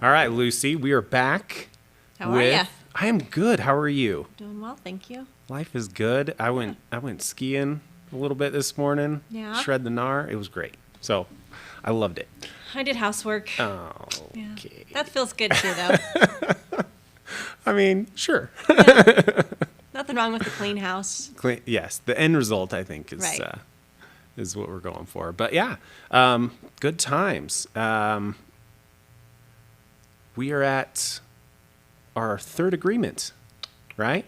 All right, Lucy, we are back. How are ya? I am good. How are you? Doing well, thank you. Life is good. I went skiing a little bit this morning. Yeah. Shred the gnar. It was great. So, I loved it. I did housework. Oh, Yeah. okay. That feels good too, though. I mean, sure. Nothing wrong with a clean house. Yes, the end result I think is Right. is what we're going for. But yeah, good times. We are at our third agreement, right?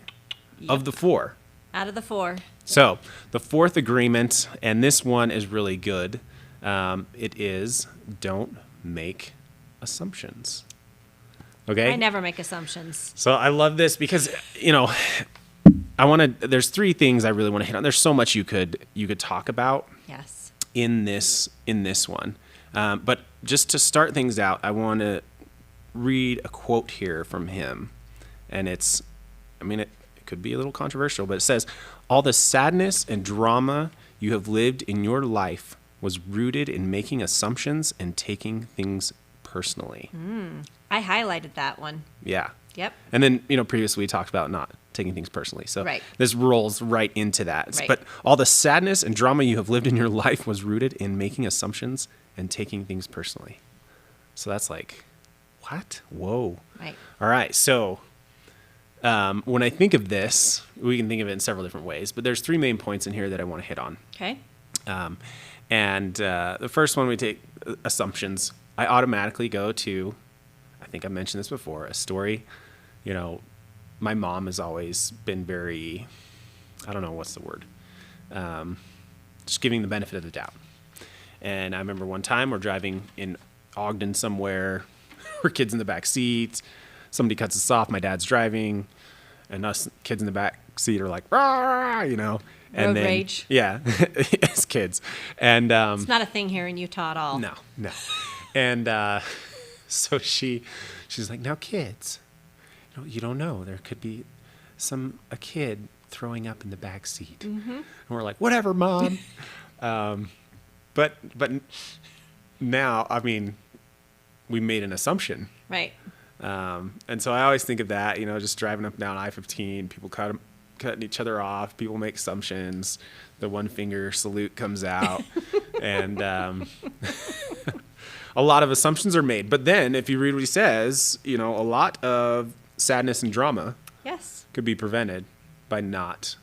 Of the four. Out of the 4. So the fourth agreement, and this one is really good. It is don't make assumptions. Okay. I never make assumptions. So I love this because there's 3 things I really want to hit on. There's so much you could talk about Yes. in this one. But just to start things out, I want to read a quote here from him. And it could be a little controversial, but it says, "All the sadness and drama you have lived in your life was rooted in making assumptions and taking things personally." I highlighted that one. Yeah. Yep. And then, previously we talked about not taking things personally. So Right. this rolls right into that. Right. But all the sadness and drama you have lived in your life was rooted in making assumptions and taking things personally. So that's like, what? Whoa. Right. All right. So when I think of this, we can think of it in several different ways, but there's 3 main points in here that I want to hit on. Okay. The first one, we take assumptions. I automatically go to, I think I mentioned this before, a story. My mom has always been very, I don't know what's the word, just giving the benefit of the doubt. And I remember one time we're driving in Ogden somewhere, we're kids in the back seat, somebody cuts us off, my dad's driving, and us kids in the back seat are like, "Rah!" And Road then, rage. Yeah, as kids. And It's not a thing here in Utah at all. no. And so she's like, "Now, kids, you don't know. There could be a kid throwing up in the back seat." Mm-hmm. And we're like, "Whatever, Mom." But now, we made an assumption. Right. And so I always think of that, just driving up and down I-15, people cutting each other off, people make assumptions, the one finger salute comes out, and a lot of assumptions are made. But then if you read what he says, a lot of sadness and drama Yes. could be prevented by not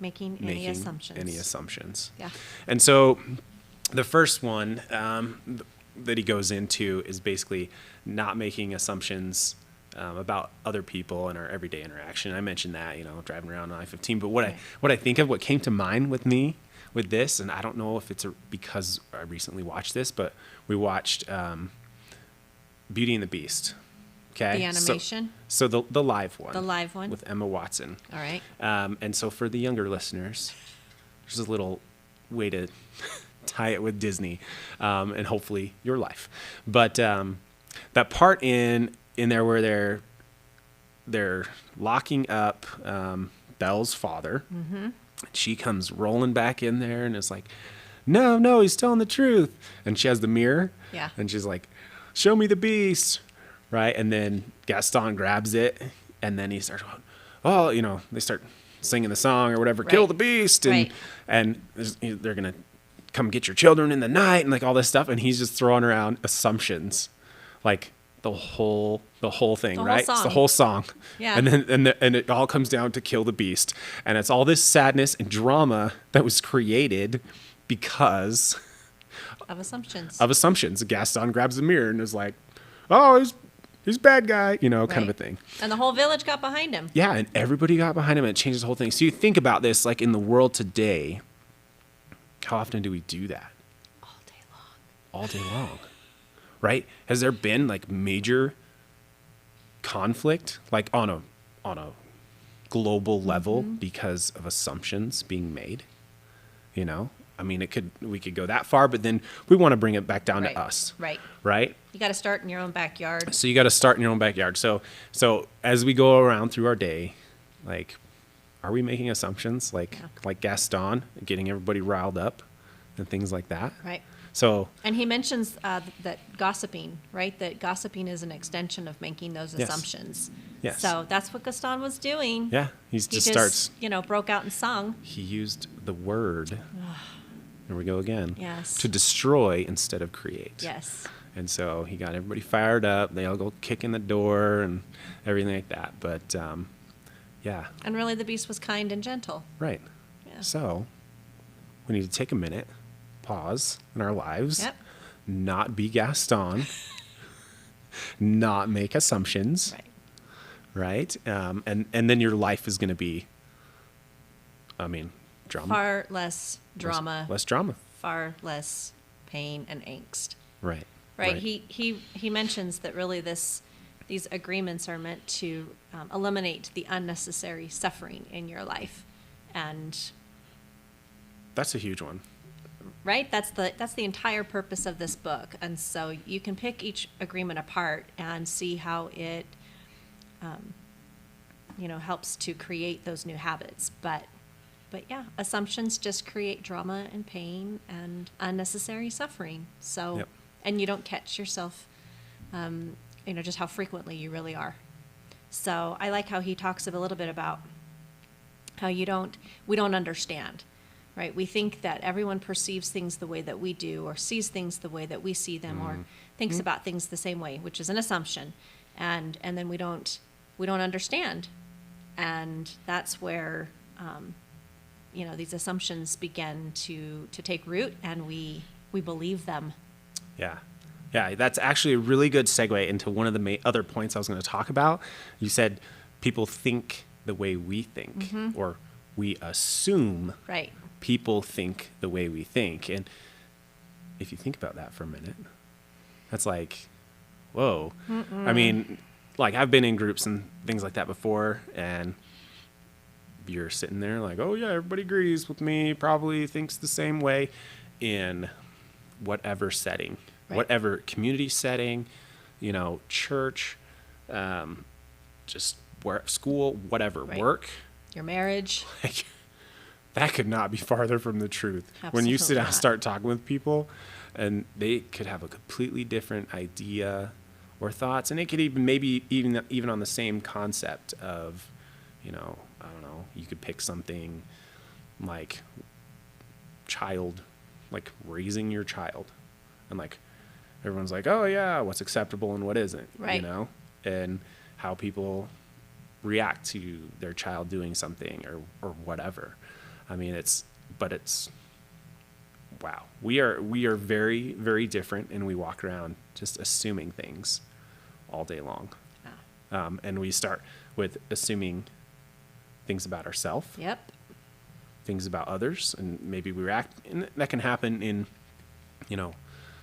Making making any assumptions. any assumptions. Yeah. And so the first one that he goes into is basically not making assumptions about other people in our everyday interaction. I mentioned that, driving around on I-15. But what I think of, what came to mind with me with this, and I don't know if it's because I recently watched this, but we watched Beauty and the Beast. Okay. The animation? So the live one. The live one? With Emma Watson. All right. And so for the younger listeners, there's a little way to tie it with Disney, and hopefully your life. But that part in there where they're locking up Belle's father, mm-hmm. She comes rolling back in there and is like, no, he's telling the truth. And she has the mirror. Yeah. And she's like, "Show me the beast." Right. And then Gaston grabs it, and then he starts, they start singing the song or whatever, Right. "Kill the beast." And they're going to come get your children in the night and like all this stuff. And he's just throwing around assumptions, like the whole thing, right? Song. It's the whole song. Yeah. And then and it all comes down to kill the beast. And it's all this sadness and drama that was created because Of assumptions. of assumptions. Gaston grabs the mirror and is like, "Oh, he's a bad guy," kind of a Right. thing. And the whole village got behind him. Yeah, and everybody got behind him, and it changes the whole thing. So you think about this, like in the world today, how often do we do that? All day long. All day long, right? Has there been like major conflict, like on a global level, Mm-hmm. because of assumptions being made? We could go that far, but then we want to bring it back down Right. to us, Right. right? You got to start in your own backyard. So you got to start in your own backyard. So as we go around through our day, like, are we making assumptions like Gaston, getting everybody riled up and things like that. Right. So And he mentions that gossiping, right? That gossiping is an extension of making those Yes. assumptions. Yes. So that's what Gaston was doing. yeah, he He just starts. broke out and sung. He used the word. There we go again. Yes. To destroy instead of create. Yes. And so he got everybody fired up. They all go kicking the door and everything like that. But yeah, And really, the beast was kind and gentle. right. Yeah. So we need to take a minute, pause in our lives, Yep. not be Gaston, not make assumptions, Right. right? And then your life is going to be, drama. Far less drama, Less drama. far less pain and angst. Right. Right. He mentions that really these agreements are meant to eliminate the unnecessary suffering in your life, and That's a huge one. right, that's the entire purpose of this book. And so you can pick each agreement apart and see how it, helps to create those new habits. But yeah, assumptions just create drama and pain and unnecessary suffering. So. Yep. And you don't catch yourself, just how frequently you really are. So I like how he talks a little bit about how we don't understand, right? We think that everyone perceives things the way that we do, or sees things the way that we see them, or thinks about things the same way, which is an assumption. And then we don't understand. And that's where, these assumptions begin to take root, and we believe them. Yeah. Yeah, that's actually a really good segue into one of the other points I was going to talk about. You said people think the way we think, or we assume Right. people think the way we think. And if you think about that for a minute, that's like, whoa. I mean, like I've been in groups and things like that before, and you're sitting there like, oh yeah, everybody agrees with me, probably thinks the same way in whatever setting, Right. whatever community setting, church, just school, whatever, Right. work. Your marriage. Like, that could not be farther from the truth. When you sit Absolutely down and not. start talking with people, and they could have a completely different idea or thoughts, and it could even on the same concept of, I don't know, you could pick something like like raising your child, and like everyone's like, oh yeah, what's acceptable and what isn't, Right. and how people react to their child doing something or whatever. I mean, it's wow. We are very, very different, and we walk around just assuming things all day long. Yeah. And we start with assuming things about ourselves, Yep. things about others, and maybe we react. And that can happen in,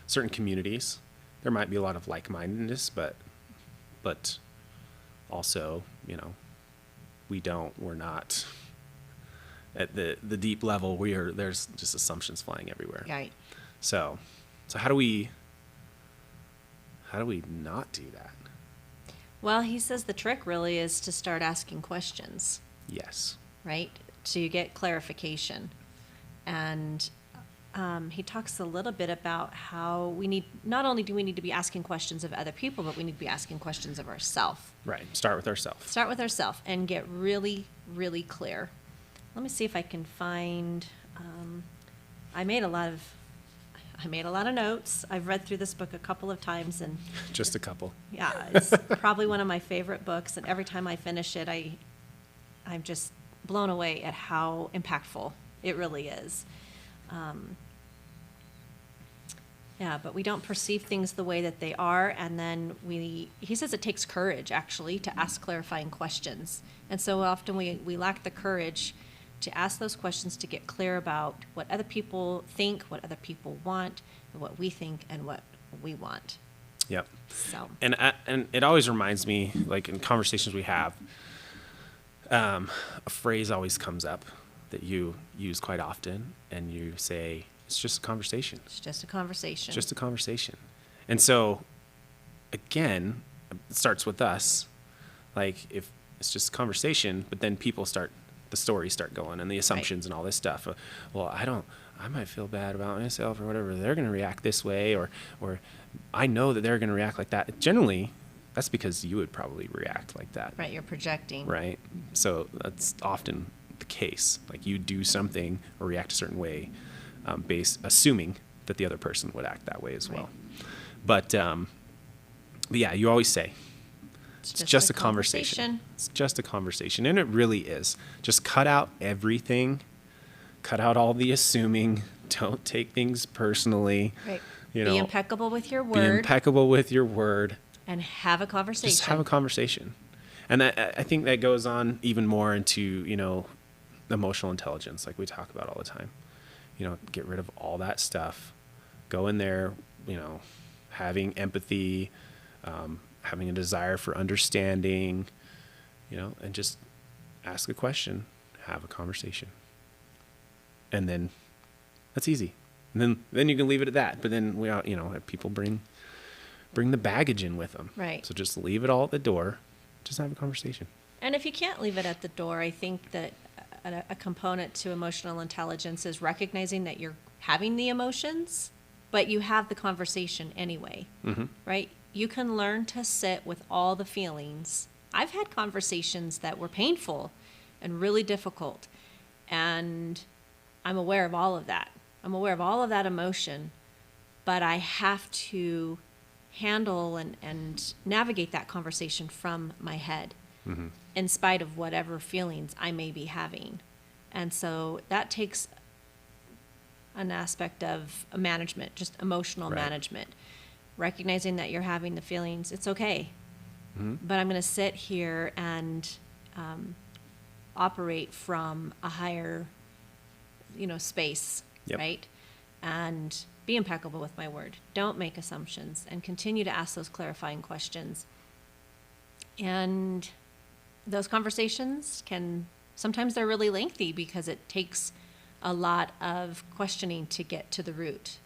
certain communities. There might be a lot of like-mindedness, but also, we're not at the deep level. There's just assumptions flying everywhere. Right. So how do we not do that? Well, he says the trick really is to start asking questions, Yes. right? To get clarification. And he talks a little bit about how not only do we need to be asking questions of other people, but we need to be asking questions of ourselves. Right. Start with ourselves. Start with ourselves and get really, really clear. Let me see if I can find. I made a lot of notes. I've read through this book a couple of times, and Just a couple. yeah, it's probably one of my favorite books. And every time I finish it, I'm just blown away at how impactful it really is. Yeah, but we don't perceive things the way that they are, and then he says it takes courage, actually, to ask clarifying questions. And so often we lack the courage to ask those questions, to get clear about what other people think, what other people want, and what we think and what we want. Yep. So, And it always reminds me, like in conversations we have, a phrase always comes up that you use quite often, and you say, it's just a conversation. it's just a conversation. It's just a conversation. And so, again, it starts with us. Like, if it's just a conversation, but then people start the stories start going and the assumptions and all this stuff. Well, I might feel bad about myself or whatever. They're going to react this way, or I know that they're going to react like that. Generally, that's because you would probably react like that. Right, you're projecting. Right. So that's often the case. Like you do something or react a certain way, assuming that the other person would act that way as well. But yeah, you always say, it's just a conversation. It's just a conversation. And it really is. Just cut out everything. Cut out all the assuming. Don't take things personally. Right. You Be know, impeccable with your be word. impeccable with your word. And have a conversation. Just have a conversation. And I think that goes on even more into, you know, emotional intelligence, like we talk about all the time. You know, get rid of all that stuff. Go in there, you know, having empathy, having a desire for understanding, you know, and just ask a question, have a conversation. And then that's easy. And then you can leave it at that. But then you know, people bring the baggage in with them. Right. So just leave it all at the door. Just have a conversation. And if you can't leave it at the door, I think that a component to emotional intelligence is recognizing that you're having the emotions, but you have the conversation anyway, right? You can learn to sit with all the feelings. I've had conversations that were painful and really difficult, and I'm aware of all of that. I'm aware of all of that emotion, but I have to handle and navigate that conversation from my head in spite of whatever feelings I may be having. And so that takes an aspect of management, just emotional management, recognizing that you're having the feelings. It's okay, but I'm going to sit here and operate from a higher, you know, space, right? And be impeccable with my word. Don't make assumptions and continue to ask those clarifying questions. And those conversations sometimes they're really lengthy because it takes a lot of questioning to get to the root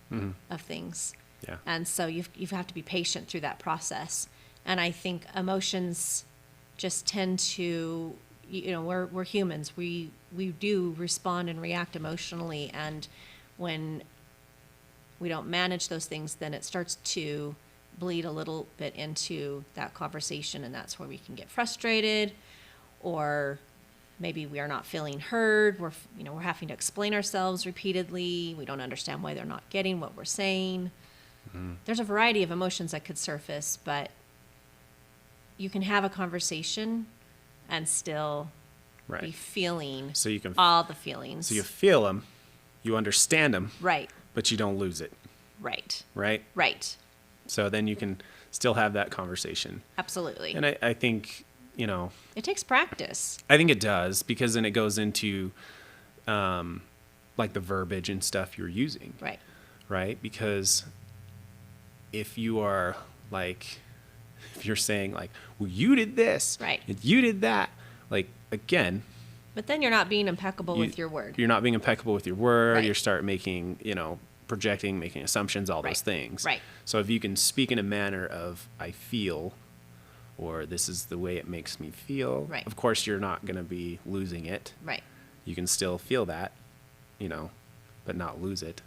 of things. Yeah. And so you have to be patient through that process. And I think emotions just tend to, you know, we're humans. We do respond and react emotionally. And when we don't manage those things, then it starts to bleed a little bit into that conversation. And that's where we can get frustrated, or maybe we are not feeling heard. We're having to explain ourselves repeatedly. We don't understand why they're not getting what we're saying. There's a variety of emotions that could surface, but you can have a conversation and still be feeling so you can all the feelings. So you feel them, you understand them, right, but you don't lose it. Right. So then you can still have that conversation. Absolutely. And I think, you know, it takes practice. I think it does, because then it goes into like the verbiage and stuff you're using. Right? Because if you're saying like, well, you did this, right, and you did that, like, again. But then you're not being impeccable with your word. You're not being impeccable with your word. Right. You start making, you know, projecting, making assumptions, all those things. Right. So if you can speak in a manner of, I feel, or this is the way it makes me feel, right, of course you're not going to be losing it. Right. You can still feel that, you know, but not lose it.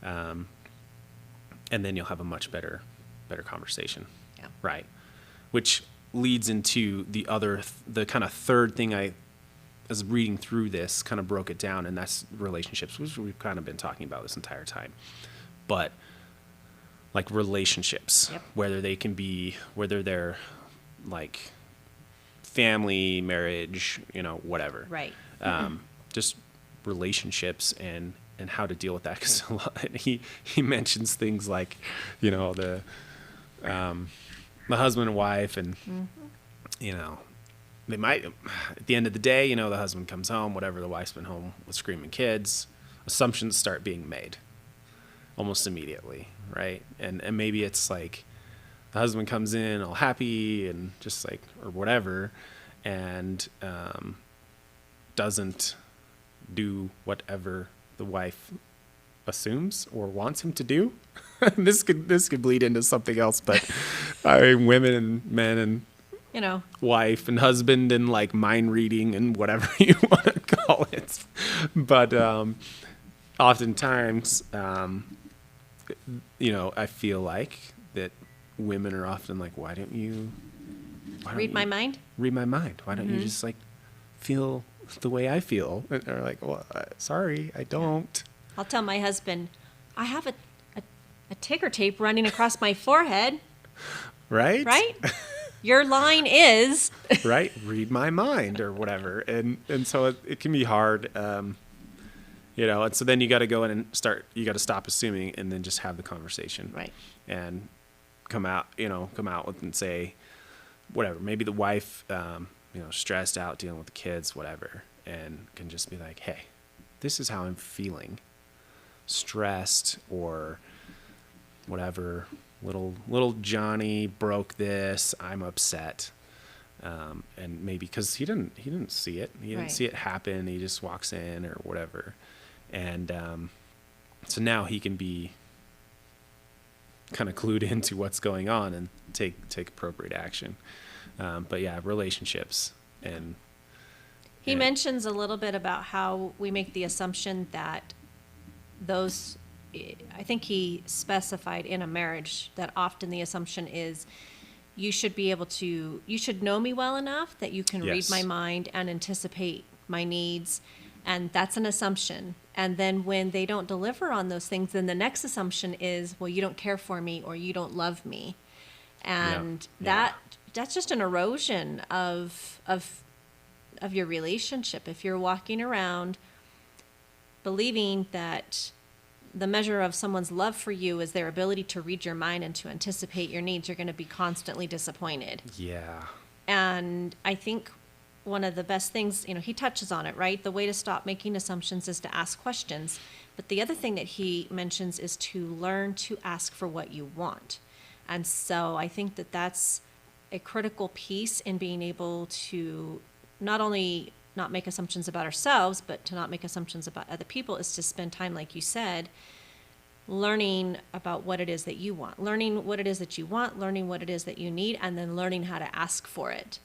And then you'll have a much better conversation. Yeah. Right. Which leads into the kind of third thing I, as reading through this, kind of broke it down, and that's relationships, which we've kind of been talking about this entire time. But like relationships, whether they're like family, marriage, you know, whatever. Right. Just relationships and how to deal with that. Because he mentions things like, you know, the husband and wife, and you know, they might, at the end of the day, you know, the husband comes home, whatever, the wife's been home with screaming kids, assumptions start being made almost immediately, right? And maybe it's like the husband comes in all happy and just like, or whatever, and doesn't do whatever the wife assumes or wants him to do. This could bleed into something else, but I mean, women and men and, you know, wife and husband and like mind reading and whatever you want to But oftentimes, I feel like that women are often like, why don't you Read my mind? read my mind? Why don't you just like feel the way I feel? And they're like, well, sorry, I don't. I'll tell my husband, I have a ticker tape running across my forehead, Right? right? Your line is, Right? Read my mind or whatever. And so it can be hard. And so then you got to go in and you got to stop assuming and then just have the conversation. right. And come out with and say, whatever. Maybe the wife, stressed out dealing with the kids, whatever, and can just be like, hey, this is how I'm feeling. Stressed or whatever. Little Johnny broke this. I'm upset. And maybe because he didn't see it. He didn't Right. see it happen. He just walks in or whatever. And so now he can be kind of clued into what's going on and take appropriate action. But yeah, relationships and He mentions a little bit about how we make the assumption that I think he specified in a marriage that often the assumption is you should know me well enough that you can read Yes. my mind and anticipate my needs. And that's an assumption. And then when they don't deliver on those things, then the next assumption is, well, you don't care for me or you don't love me. And Yeah. that's just an erosion of your relationship. If you're walking around believing that the measure of someone's love for you is their ability to read your mind and to anticipate your needs, you're going to be constantly disappointed. Yeah. And I think one of the best things, he touches on it, right? The way to stop making assumptions is to ask questions. But the other thing that he mentions is to learn to ask for what you want. And so I think that that's a critical piece in being able to not only not make assumptions about ourselves, but to not make assumptions about other people, is to spend time, like you said, learning about what it is that you want, learning what it is that you want, learning what it is that you need, and then learning how to ask for it.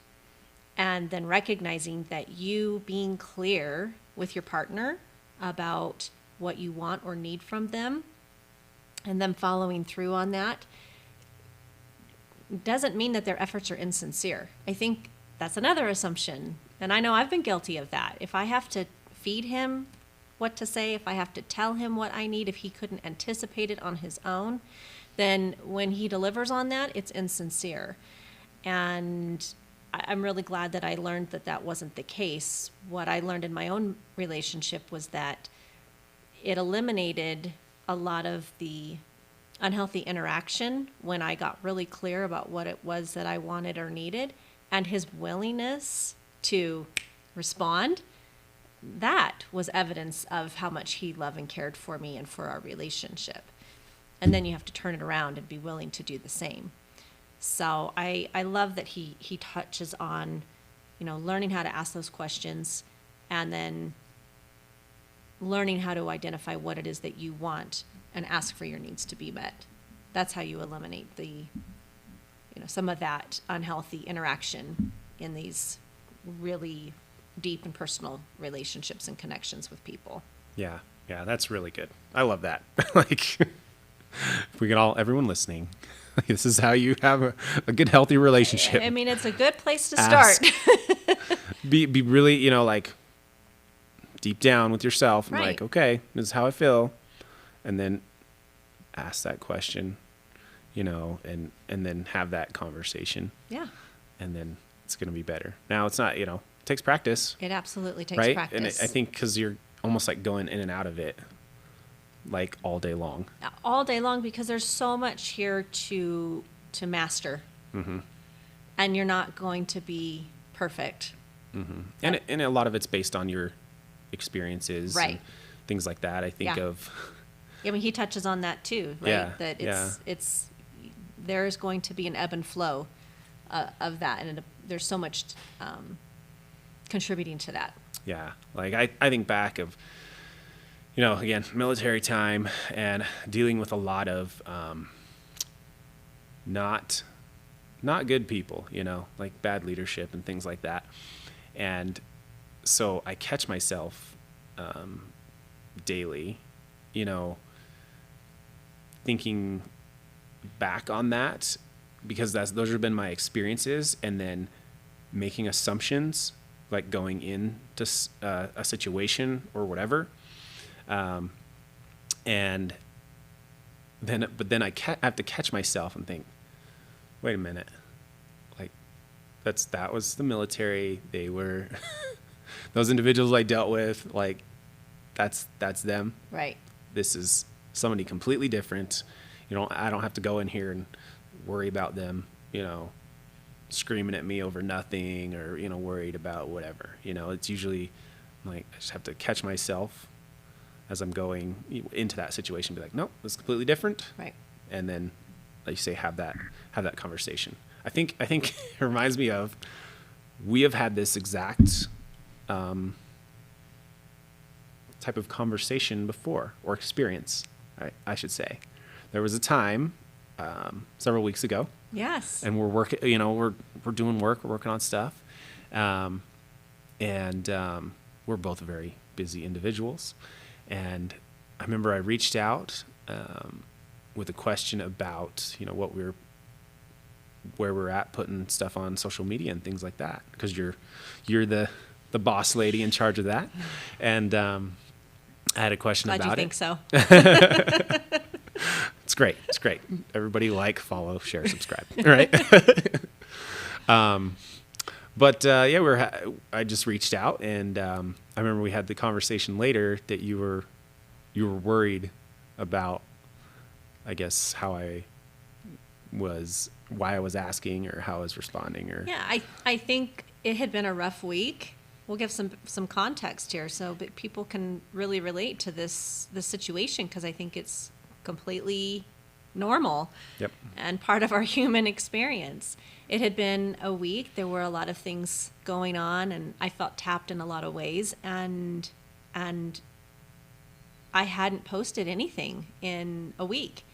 And then recognizing that you being clear with your partner about what you want or need from them, and them following through on that, doesn't mean that their efforts are insincere. I think that's another assumption. And I know I've been guilty of that. If I have to feed him what to say, if I have to tell him what I need, if he couldn't anticipate it on his own, then when he delivers on that, it's insincere. And I'm really glad that I learned that that wasn't the case. What I learned in my own relationship was that it eliminated a lot of the unhealthy interaction when I got really clear about what it was that I wanted or needed, and his willingness to respond. That was evidence of how much he loved and cared for me and for our relationship. And then you have to turn it around and be willing to do the same. So I love that he touches on, learning how to ask those questions and then learning how to identify what it is that you want and ask for your needs to be met. That's how you eliminate some of that unhealthy interaction in these really deep and personal relationships and connections with people. Yeah. Yeah. That's really good. I love that. If we can everyone listening, this is how you have a good, healthy relationship. I mean, it's a good place to Ask. start. Be really, deep down with yourself and Right. okay, this is how I feel. And then ask that question, and then have that conversation, Yeah, and then it's going to be better. Now it's not, it takes practice, it absolutely takes right? practice. And I think because you're almost like going in and out of it like all day long. All day long, because there's so much here to master. Mm-hmm. And you're not going to be perfect. Mm-hmm. And a lot of it's based on your experiences, Right. and things like that. I think Yeah. of, I mean, he touches on that too, right? Yeah, That yeah. it's there's going to be an ebb and flow of that, and there's so much contributing to that. yeah, like I think back of, again, military time and dealing with a lot of not good people, like bad leadership and things like that. And so I catch myself daily, you know, thinking back on that, because those have been my experiences, and then making assumptions, like going into a situation or whatever, and then I have to catch myself and think, wait a minute, like that was the military. They were those individuals I dealt with, like that's them. Right. This is somebody completely different. I don't have to go in here and worry about them, screaming at me over nothing, or, worried about whatever. It's usually like I just have to catch myself as I'm going into that situation, be like, nope, this is completely different. Right. And then, like you say, have that conversation. I think it reminds me of, we have had this exact type of conversation before, or experience, I should say. There was a time several weeks ago. Yes. And we're working, we're doing work, we're working on stuff. And we're both very busy individuals. And I remember I reached out with a question about, where we're at putting stuff on social media and things like that, because you're the boss lady in charge of that. And I had a question Glad about you it. think so. It's great. It's great. Everybody like, follow, share, subscribe. Right. But I just reached out, and I remember we had the conversation later that you were worried about, I guess, why I was asking, or how I was responding, or Yeah, I think it had been a rough week. We'll give some context here so that people can really relate to this situation, because I think it's completely normal. Yep. And part of our human experience. It had been a week. There were a lot of things going on, and I felt tapped in a lot of ways, and I hadn't posted anything in a week,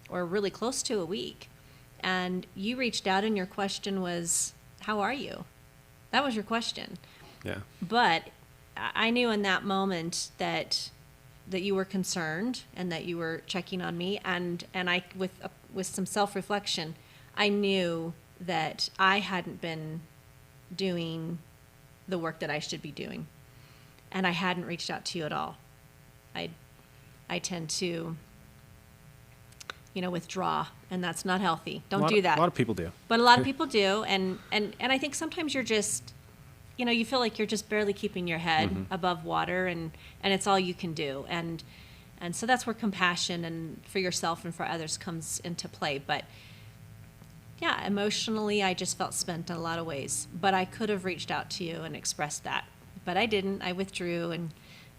or really close to a week. And you reached out, and your question was, how are you? That was your question. Yeah. But I knew in that moment that you were concerned, and that you were checking on me, and I, with some self-reflection, I knew that I hadn't been doing the work that I should be doing, and I hadn't reached out to you at all. I tend to, withdraw, and that's not healthy. Don't do that. A lot of people do. But a lot of people do, and I think sometimes you're just, you feel like you're just barely keeping your head above water, and it's all you can do. And so that's where compassion and for yourself and for others comes into play. But yeah, emotionally, I just felt spent in a lot of ways. But I could have reached out to you and expressed that. But I didn't. I withdrew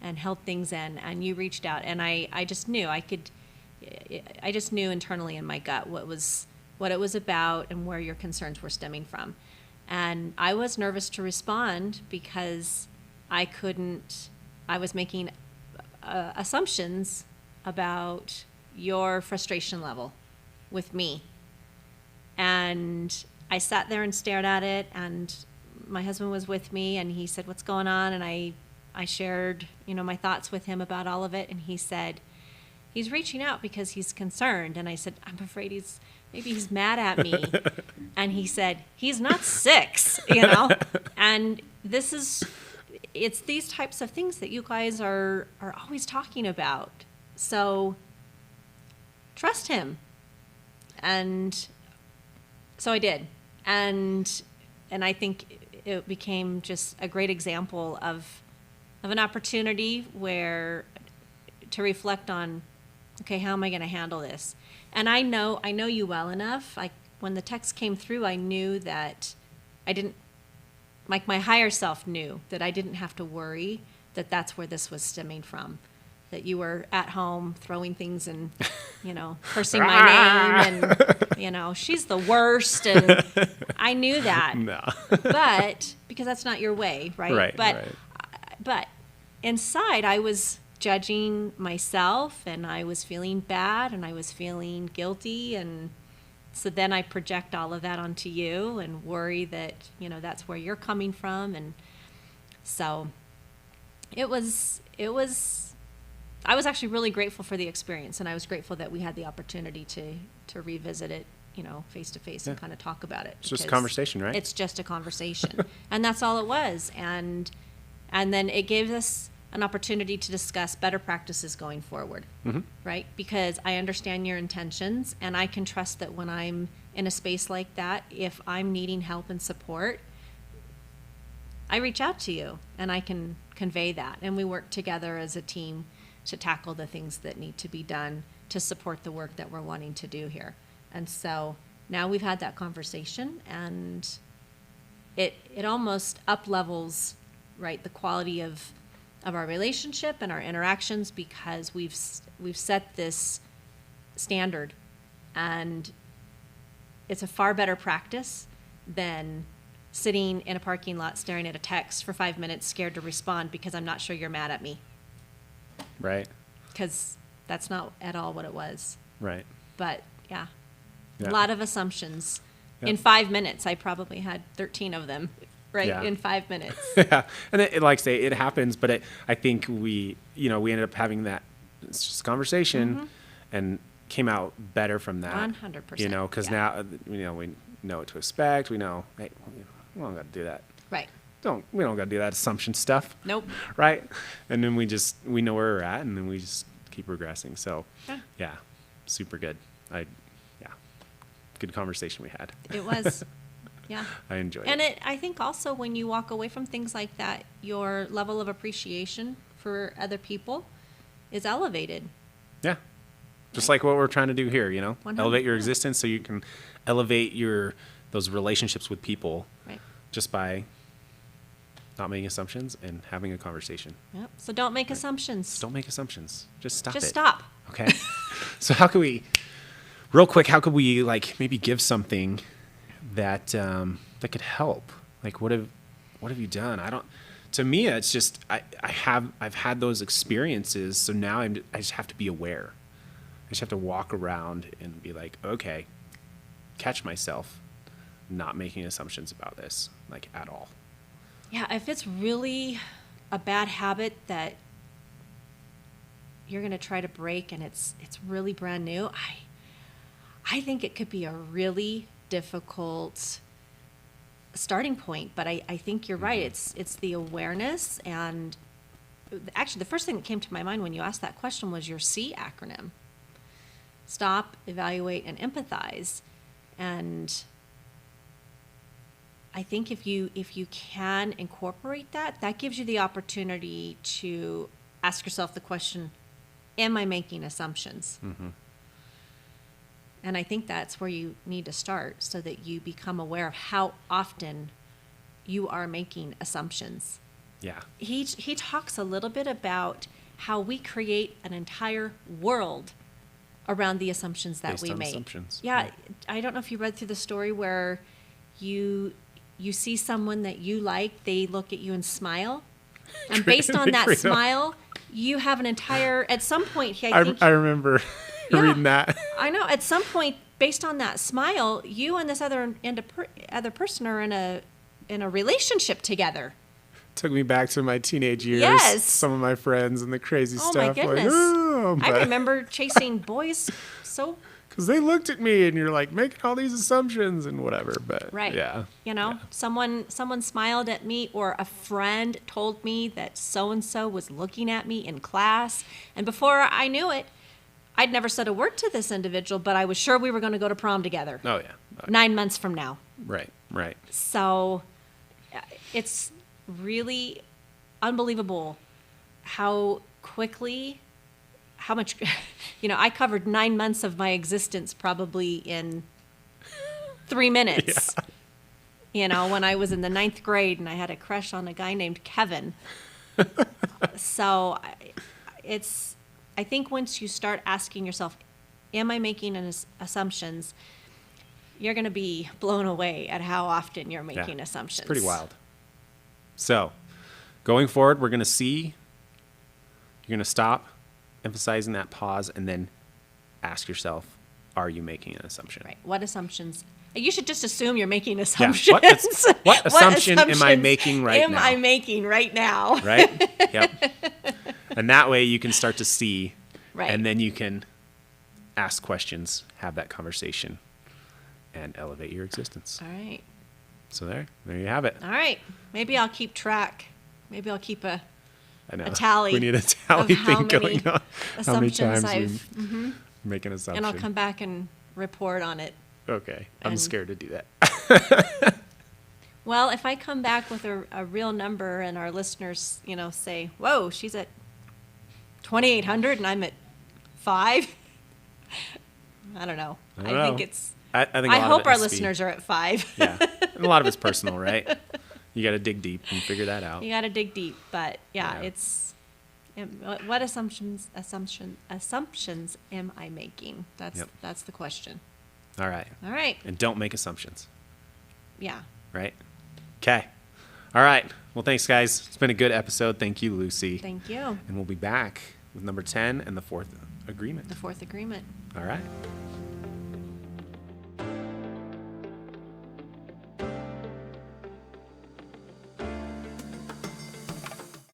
and held things in, and you reached out. And I just knew I just knew internally in my gut what it was about and where your concerns were stemming from. And I was nervous to respond because I was making assumptions about your frustration level with me. And I sat there and stared at it, and my husband was with me, and he said, "What's going on?" And I shared, my thoughts with him about all of it. And he said, "He's reaching out because he's concerned." And I said, "I'm afraid maybe he's mad at me." And he said, "He's not 6, And it's these types of things that you guys are always talking about. So trust him. And so I did. And I think it became just a great example of an opportunity to reflect on, okay, how am I going to handle this? And I know you well enough. When the text came through, I knew that my higher self knew that I didn't have to worry that that's where this was stemming from. That you were at home throwing things and, cursing my name and, she's the worst. And I knew that. No. But, because that's not your way, right? Right. But inside, I was judging myself, and I was feeling bad, and I was feeling guilty, and so then I project all of that onto you and worry that that's where you're coming from. And so it was I was actually really grateful for the experience, and I was grateful that we had the opportunity to revisit it, face to face and Yeah. kind of talk about it. It's just a because conversation, right? It's just a conversation. And that's all it was. And then it gave us an opportunity to discuss better practices going forward. Mm-hmm. Right? Because I understand your intentions, and I can trust that when I'm in a space like that, if I'm needing help and support, I reach out to you and I can convey that. And we work together as a team to tackle the things that need to be done to support the work that we're wanting to do here. And so now we've had that conversation, and it almost up levels, right, the quality of our relationship and our interactions, because we've set this standard, and it's a far better practice than sitting in a parking lot staring at a text for 5 minutes scared to respond because I'm not sure you're mad at me, Right. because that's not at all what it was. Right. But yeah, Yeah. a lot of assumptions. Yeah. In 5 minutes, I probably had 13 of them, right, Yeah. in 5 minutes. Yeah, and like I say, it happens, but I think we ended up having that, it's just a conversation, and came out better from that. 100%, Because yeah. now, we know what to expect. We know, hey, we don't got to do that. Right. We don't got to do that assumption stuff. Nope. Right. And then we know where we're at, and then we just keep progressing. So, Yeah. yeah, super good. Good conversation we had. It was. Yeah. I enjoyed And it. I think also when you walk away from things like that, your level of appreciation for other people is elevated. Yeah. Just like what we're trying to do here, elevate your 100%. existence so you can elevate those relationships with people Right. just by not making assumptions and having a conversation. Yep. So don't make assumptions. Don't make assumptions. Just stop Just it. stop. Okay. So real quick, how could we maybe give something that that could help? Like what have you done? To me, it's just I've had those experiences, so now I just have to be aware. I just have to walk around and be like, okay, catch myself not making assumptions about this, at all. Yeah, if it's really a bad habit that you're going to try to break and it's really brand new, I think it could be a really difficult starting point. But I think you're right. It's the awareness. And actually, the first thing that came to my mind when you asked that question was your C acronym. Stop, evaluate, and empathize. And I think if you can incorporate that gives you the opportunity to ask yourself the question, am I making assumptions? Mm-hmm. And I think that's where you need to start, so that you become aware of how often you are making assumptions. Yeah. He talks a little bit about how we create an entire world around the assumptions that Based we on make. assumptions. Yeah, Yeah. I don't know if you read through the story where you see someone that you like, they look at you and smile, and based on that smile, you have an entire. At some point, I think I remember Yeah. reading that. I know. At some point, based on that smile, you and this other person are in a relationship together. Took me back to my teenage years. Yes. Some of my friends and the crazy Oh stuff. my goodness! I But remember chasing boys so because they looked at me and you're making all these assumptions and whatever. But right. yeah. Yeah. Someone smiled at me, or a friend told me that so and so was looking at me in class, and before I knew it, I'd never said a word to this individual, but I was sure we were going to go to prom together. Oh yeah. 9 months from now. Right. Right. So it's really unbelievable how much, I covered 9 months of my existence probably in 3 minutes. When I was in the 9th grade and I had a crush on a guy named Kevin. So I think once you start asking yourself, am I making assumptions? You're going to be blown away at how often you're making assumptions. It's pretty wild. So, going forward, we're going to you're going to stop, emphasizing that pause, and then ask yourself, are you making an assumption? Right. What assumptions? You should just assume you're making Yeah. assumptions. What assumption am I assumptions making right am now? I making right now? Right? Yep. And that way you can start to see, Right. and then you can ask questions, have that conversation, and elevate your existence. All right. So there you have it. All right. Maybe I'll keep track. Maybe I'll keep a I know. tally We need a tally of how thing going many on. How many assumptions times I've, we make an assumption. and I'll come back and report on it. Okay. I'm and- scared to do that. Well, if I come back with a real number and our listeners, say, whoa, she's at 2,800 and I'm at 5. I don't know. I don't think know. it's, I think a I lot of hope it our has to be- listeners are at 5. Yeah. And a lot of it's personal, right? You got to dig deep and figure that out. You got to dig deep, but Yeah. it's what assumptions am I making? Yep. That's the question. All right. All right. And don't make assumptions, Yeah. right? Okay. All right. Well, thanks, guys. It's been a good episode. Thank you, Lucy. Thank you. And we'll be back with number 10 and the fourth agreement. The fourth agreement. All right.